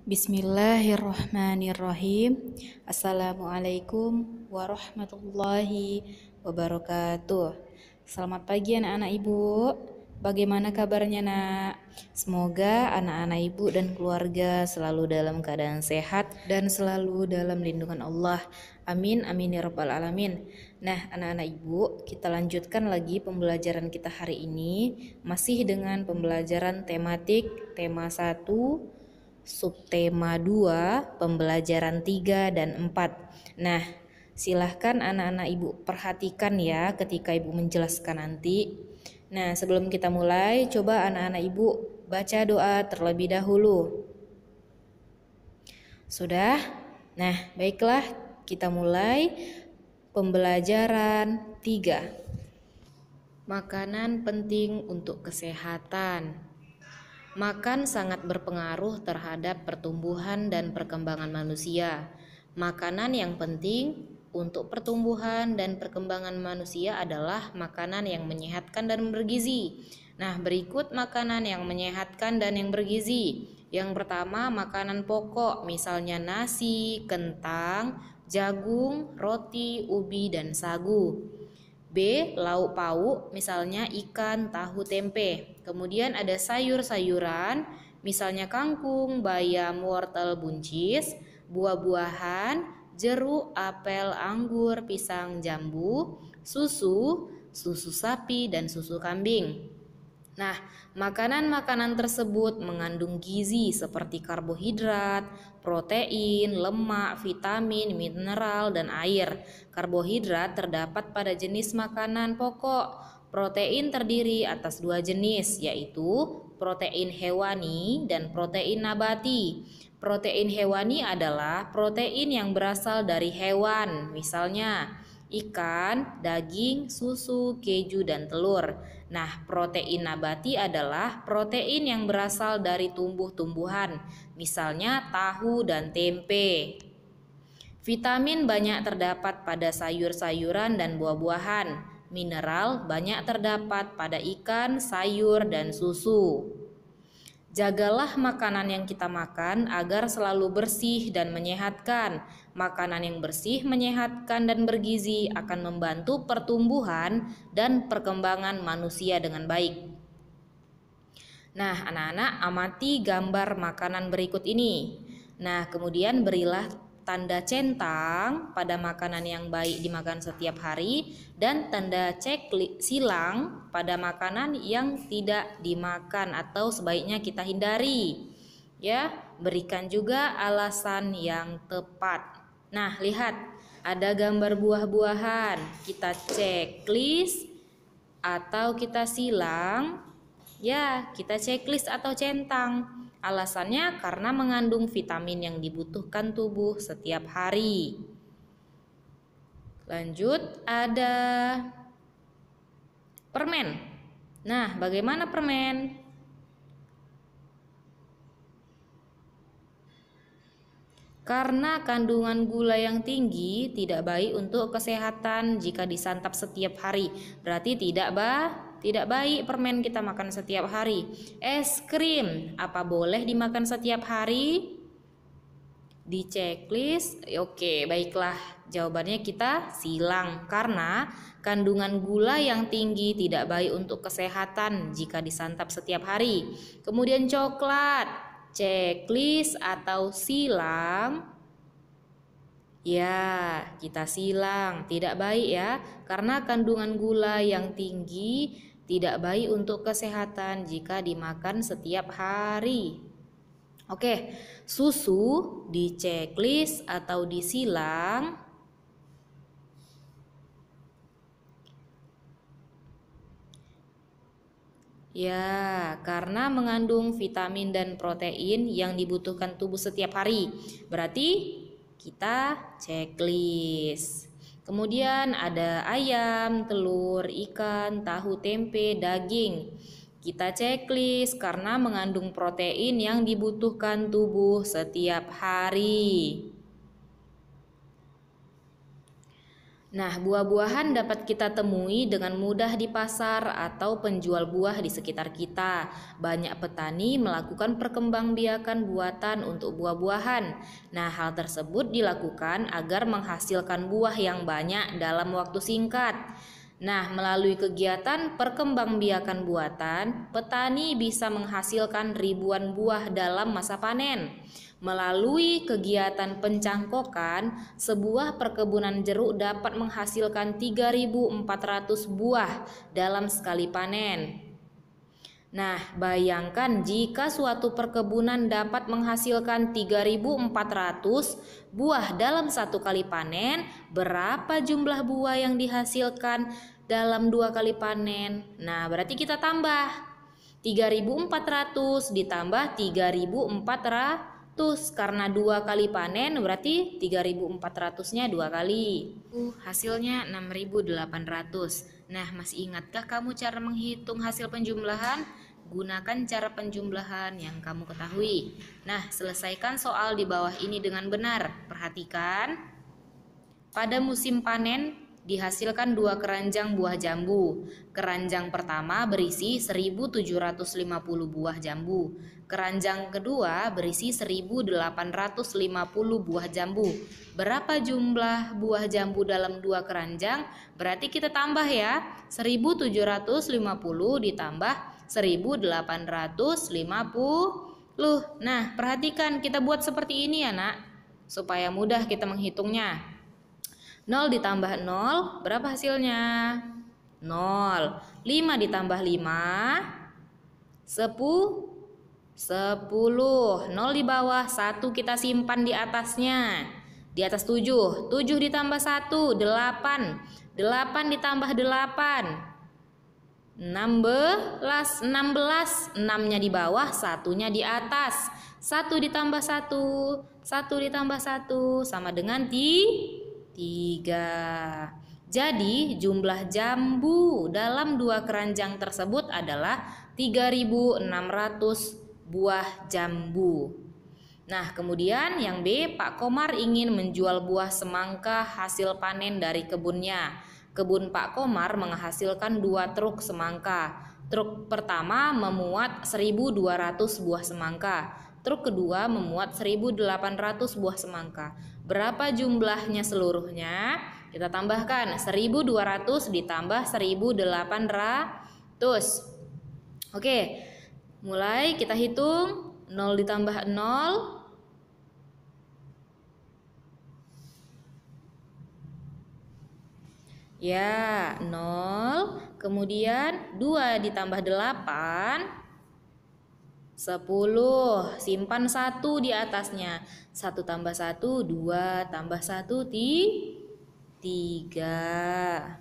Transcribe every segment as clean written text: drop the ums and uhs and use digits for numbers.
Bismillahirrahmanirrahim. Assalamualaikum warahmatullahi wabarakatuh. Selamat pagi anak-anak ibu. Bagaimana kabarnya nak? Semoga anak-anak ibu dan keluarga selalu dalam keadaan sehat dan selalu dalam lindungan Allah. Amin amin ya rabbal alamin. Nah anak-anak ibu, kita lanjutkan lagi pembelajaran kita hari ini. Masih dengan pembelajaran tematik tema 1, subtema 2, pembelajaran 3 dan 4. Nah, silahkan anak-anak ibu perhatikan ya ketika ibu menjelaskan nanti. Nah, sebelum kita mulai, coba anak-anak ibu baca doa terlebih dahulu. Sudah? Nah, baiklah, kita mulai pembelajaran 3. Makanan penting untuk kesehatan. Makan sangat berpengaruh terhadap pertumbuhan dan perkembangan manusia. Makanan yang penting untuk pertumbuhan dan perkembangan manusia adalah makanan yang menyehatkan dan bergizi. Nah, berikut makanan yang menyehatkan dan yang bergizi. Yang pertama, makanan pokok, misalnya nasi, kentang, jagung, roti, ubi, dan sagu. B. Lauk pauk, misalnya ikan, tahu, tempe. Kemudian ada sayur-sayuran, misalnya kangkung, bayam, wortel, buncis. Buah-buahan, jeruk, apel, anggur, pisang, jambu. Susu sapi, dan susu kambing. Nah, makanan-makanan tersebut mengandung gizi seperti karbohidrat, protein, lemak, vitamin, mineral, dan air. Karbohidrat terdapat pada jenis makanan pokok. Protein terdiri atas 2 jenis, yaitu protein hewani dan protein nabati. Protein hewani adalah protein yang berasal dari hewan, misalnya ikan, daging, susu, keju, dan telur. Nah, protein nabati adalah protein yang berasal dari tumbuh-tumbuhan, misalnya tahu dan tempe. Vitamin banyak terdapat pada sayur-sayuran dan buah-buahan. Mineral banyak terdapat pada ikan, sayur, dan susu. Jagalah makanan yang kita makan agar selalu bersih dan menyehatkan. Makanan yang bersih, menyehatkan, dan bergizi akan membantu pertumbuhan dan perkembangan manusia dengan baik. Nah, anak-anak amati gambar makanan berikut ini. Nah, kemudian berilah tanda centang pada makanan yang baik dimakan setiap hari dan tanda cek silang pada makanan yang tidak dimakan atau sebaiknya kita hindari. Ya, berikan juga alasan yang tepat. Nah, lihat ada gambar buah-buahan. Kita checklist atau kita silang. Ya, kita checklist atau centang. Alasannya karena mengandung vitamin yang dibutuhkan tubuh setiap hari. Lanjut, ada permen. Nah, bagaimana permen? Karena kandungan gula yang tinggi tidak baik untuk kesehatan jika disantap setiap hari. Berarti tidak baik permen kita makan setiap hari. Es krim, apa boleh dimakan setiap hari? Di checklist, oke, baiklah. Jawabannya kita silang karena kandungan gula yang tinggi tidak baik untuk kesehatan jika disantap setiap hari. Kemudian coklat, checklist atau silang. Ya, kita silang, tidak baik ya, karena kandungan gula yang tinggi tidak baik untuk kesehatan jika dimakan setiap hari. Oke, susu di checklist atau disilang. Ya, karena mengandung vitamin dan protein yang dibutuhkan tubuh setiap hari. Berarti kita checklist. Kemudian ada ayam, telur, ikan, tahu, tempe, daging. Kita checklist karena mengandung protein yang dibutuhkan tubuh setiap hari. Nah, buah-buahan dapat kita temui dengan mudah di pasar atau penjual buah di sekitar kita. Banyak petani melakukan perkembangbiakan buatan untuk buah-buahan. Nah, hal tersebut dilakukan agar menghasilkan buah yang banyak dalam waktu singkat. Nah, melalui kegiatan perkembangbiakan buatan, petani bisa menghasilkan ribuan buah dalam masa panen. Melalui kegiatan pencangkokan, sebuah perkebunan jeruk dapat menghasilkan 3.400 buah dalam sekali panen. Nah, bayangkan jika suatu perkebunan dapat menghasilkan 3.400 buah dalam satu kali panen, berapa jumlah buah yang dihasilkan dalam 2 kali panen? Nah, berarti kita tambah 3.400 ditambah 3.400 karena 2 kali panen berarti 3.400-nya 2 kali. Hasilnya 6.800. Nah, masih ingatkah kamu cara menghitung hasil penjumlahan? Gunakan cara penjumlahan yang kamu ketahui. Nah, selesaikan soal di bawah ini dengan benar. Perhatikan. Pada musim panen dihasilkan 2 keranjang buah jambu. Keranjang pertama berisi 1.750 buah jambu. Keranjang kedua berisi 1.850 buah jambu. Berapa jumlah buah jambu dalam 2 keranjang? Berarti kita tambah ya. 1.750 ditambah 1.850. Nah, perhatikan kita buat seperti ini ya, Nak, supaya mudah kita menghitungnya. 0 ditambah 0, berapa hasilnya? 0. 5 ditambah 5, 10. 0 di bawah, 1 kita simpan di atasnya. Di atas 7. 7 ditambah 1, 8. 8 ditambah 8, 16. 6-nya di bawah, 1-nya di atas. 1 ditambah 1, 1 ditambah 1 sama dengan 3. Jadi jumlah jambu dalam 2 keranjang tersebut adalah 3.600 buah jambu. Nah, kemudian yang B, Pak Komar ingin menjual buah semangka hasil panen dari kebunnya. Kebun Pak Komar menghasilkan 2 truk semangka. Truk pertama memuat 1.200 buah semangka. Truk kedua memuat 1.800 buah semangka. Berapa jumlahnya seluruhnya? Kita tambahkan 1.200 ditambah 1.800. Oke, mulai kita hitung. 0 ditambah 0. Ya, 0. Kemudian 2 ditambah 8, 10. Simpan 1 di atasnya. 1 tambah 1, 2 tambah 1, 3.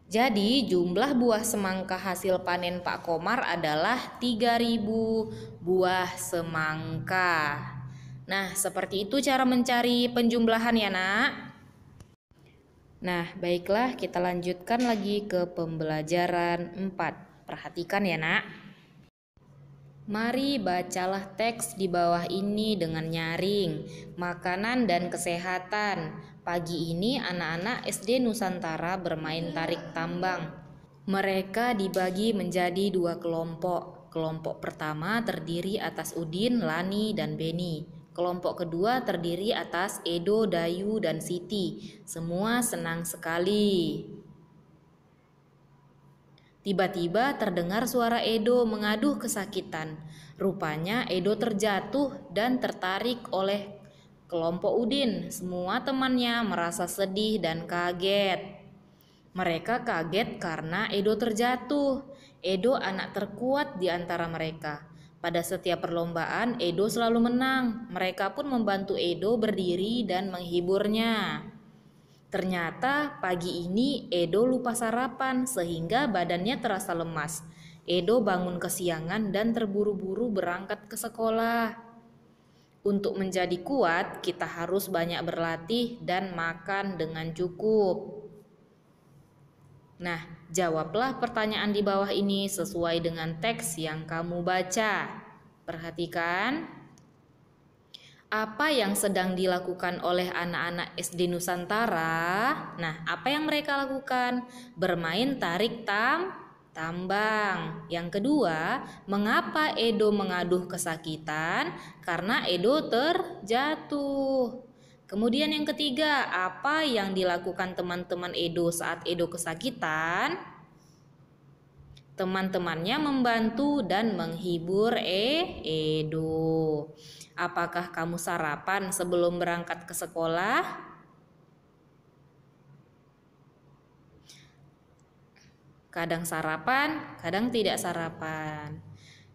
Jadi jumlah buah semangka hasil panen Pak Komar adalah 3.000 buah semangka. Nah, seperti itu cara mencari penjumlahan ya, Nak. Nah, baiklah, kita lanjutkan lagi ke pembelajaran 4. Perhatikan ya, Nak. Mari bacalah teks di bawah ini dengan nyaring. Makanan dan kesehatan. Pagi ini anak-anak SD Nusantara bermain tarik tambang. Mereka dibagi menjadi 2 kelompok. Kelompok pertama terdiri atas Udin, Lani, dan Beni. Kelompok kedua terdiri atas Edo, Dayu, dan Siti. Semua senang sekali. Tiba-tiba terdengar suara Edo mengaduh kesakitan. Rupanya Edo terjatuh dan tertarik oleh kelompok Udin. Semua temannya merasa sedih dan kaget. Mereka kaget karena Edo terjatuh. Edo anak terkuat di antara mereka. Pada setiap perlombaan, Edo selalu menang. Mereka pun membantu Edo berdiri dan menghiburnya. Ternyata pagi ini Edo lupa sarapan sehingga badannya terasa lemas. Edo bangun kesiangan dan terburu-buru berangkat ke sekolah. Untuk menjadi kuat, kita harus banyak berlatih dan makan dengan cukup. Nah, jawablah pertanyaan di bawah ini sesuai dengan teks yang kamu baca. Perhatikan. Apa yang sedang dilakukan oleh anak-anak SD Nusantara? Nah, apa yang mereka lakukan? Bermain tarik tambang. Yang kedua, mengapa Edo mengaduh kesakitan? Karena Edo terjatuh. Kemudian yang ketiga, apa yang dilakukan teman-teman Edo saat Edo kesakitan? Teman-temannya membantu dan menghibur Edo. Apakah kamu sarapan sebelum berangkat ke sekolah? Kadang sarapan, kadang tidak sarapan.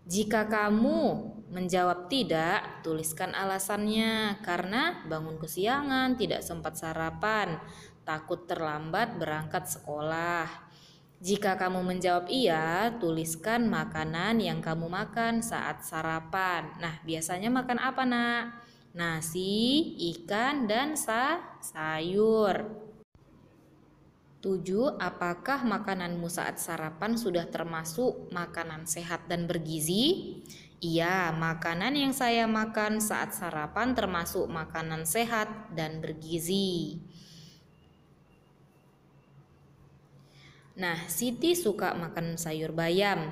Jika kamu menjawab tidak, tuliskan alasannya. Karena bangun kesiangan, tidak sempat sarapan, takut terlambat berangkat sekolah. Jika kamu menjawab iya, tuliskan makanan yang kamu makan saat sarapan. Nah, biasanya makan apa, Nak? Nasi, ikan, dan sayur. 7. Apakah makananmu saat sarapan sudah termasuk makanan sehat dan bergizi? Iya, makanan yang saya makan saat sarapan termasuk makanan sehat dan bergizi. Nah, Siti suka makan sayur bayam,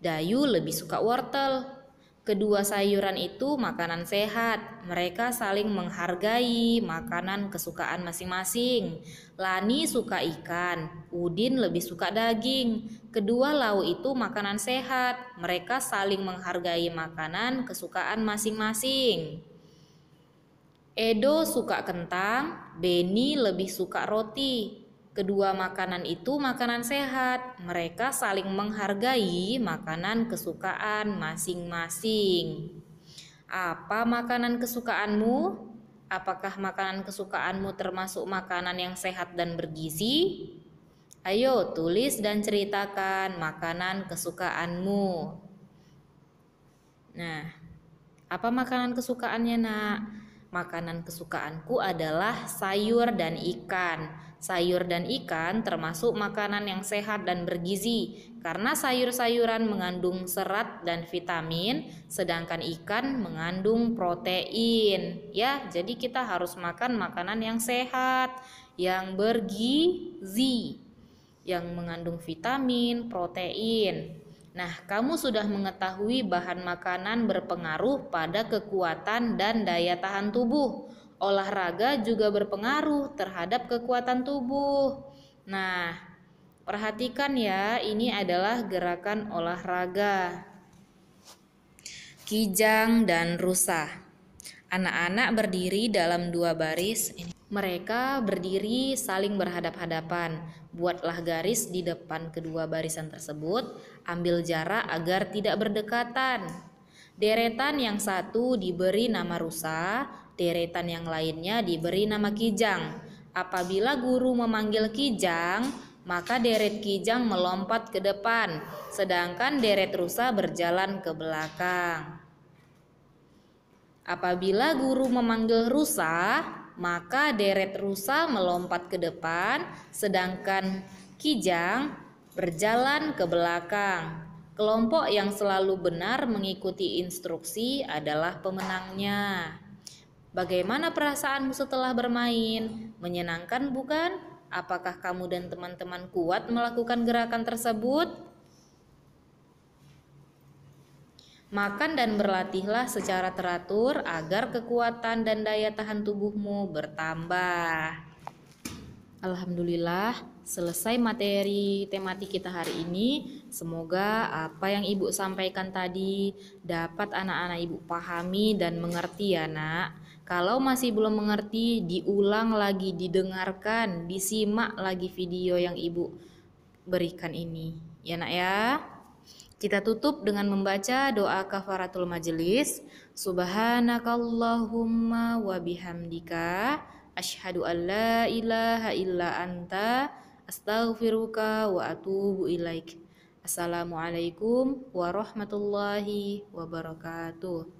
Dayu lebih suka wortel. Kedua sayuran itu makanan sehat. Mereka saling menghargai makanan kesukaan masing-masing. Lani suka ikan, Udin lebih suka daging. Kedua lauk itu makanan sehat. Mereka saling menghargai makanan kesukaan masing-masing. Edo suka kentang, Beni lebih suka roti. Kedua makanan itu makanan sehat. Mereka saling menghargai makanan kesukaan masing-masing. Apa makanan kesukaanmu? Apakah makanan kesukaanmu termasuk makanan yang sehat dan bergizi? Ayo tulis dan ceritakan makanan kesukaanmu. Nah, apa makanan kesukaannya, Nak? Makanan kesukaanku adalah sayur dan ikan. Sayur dan ikan termasuk makanan yang sehat dan bergizi karena sayur-sayuran mengandung serat dan vitamin, sedangkan ikan mengandung protein. Ya, jadi kita harus makan makanan yang sehat, yang bergizi, yang mengandung vitamin, protein. Nah, kamu sudah mengetahui bahan makanan berpengaruh pada kekuatan dan daya tahan tubuh. Olahraga juga berpengaruh terhadap kekuatan tubuh. Nah, perhatikan ya, ini adalah gerakan olahraga. Kijang dan rusa. Anak-anak berdiri dalam dua baris. Mereka berdiri saling berhadap-hadapan. Buatlah garis di depan kedua barisan tersebut. Ambil jarak agar tidak berdekatan. Deretan yang satu diberi nama rusa, deretan yang lainnya diberi nama kijang. Apabila guru memanggil kijang, maka deret kijang melompat ke depan, sedangkan deret rusa berjalan ke belakang. Apabila guru memanggil rusa, maka deret rusa melompat ke depan, sedangkan kijang berjalan ke belakang. Kelompok yang selalu benar mengikuti instruksi adalah pemenangnya. Bagaimana perasaanmu setelah bermain? Menyenangkan bukan? Apakah kamu dan teman-teman kuat melakukan gerakan tersebut? Makan dan berlatihlah secara teratur agar kekuatan dan daya tahan tubuhmu bertambah. Alhamdulillah, selesai materi tematik kita hari ini. Semoga apa yang Ibu sampaikan tadi dapat anak-anak Ibu pahami dan mengerti ya, Nak. Kalau masih belum mengerti, diulang lagi, didengarkan, disimak lagi video yang Ibu berikan ini. Ya, Nak ya. Kita tutup dengan membaca doa kafaratul majelis. Subhanakallahumma wa bihamdika asyhadu an la ilaha illa anta astaghfiruka wa atubu ilaik. Assalamualaikum warahmatullahi wabarakatuh.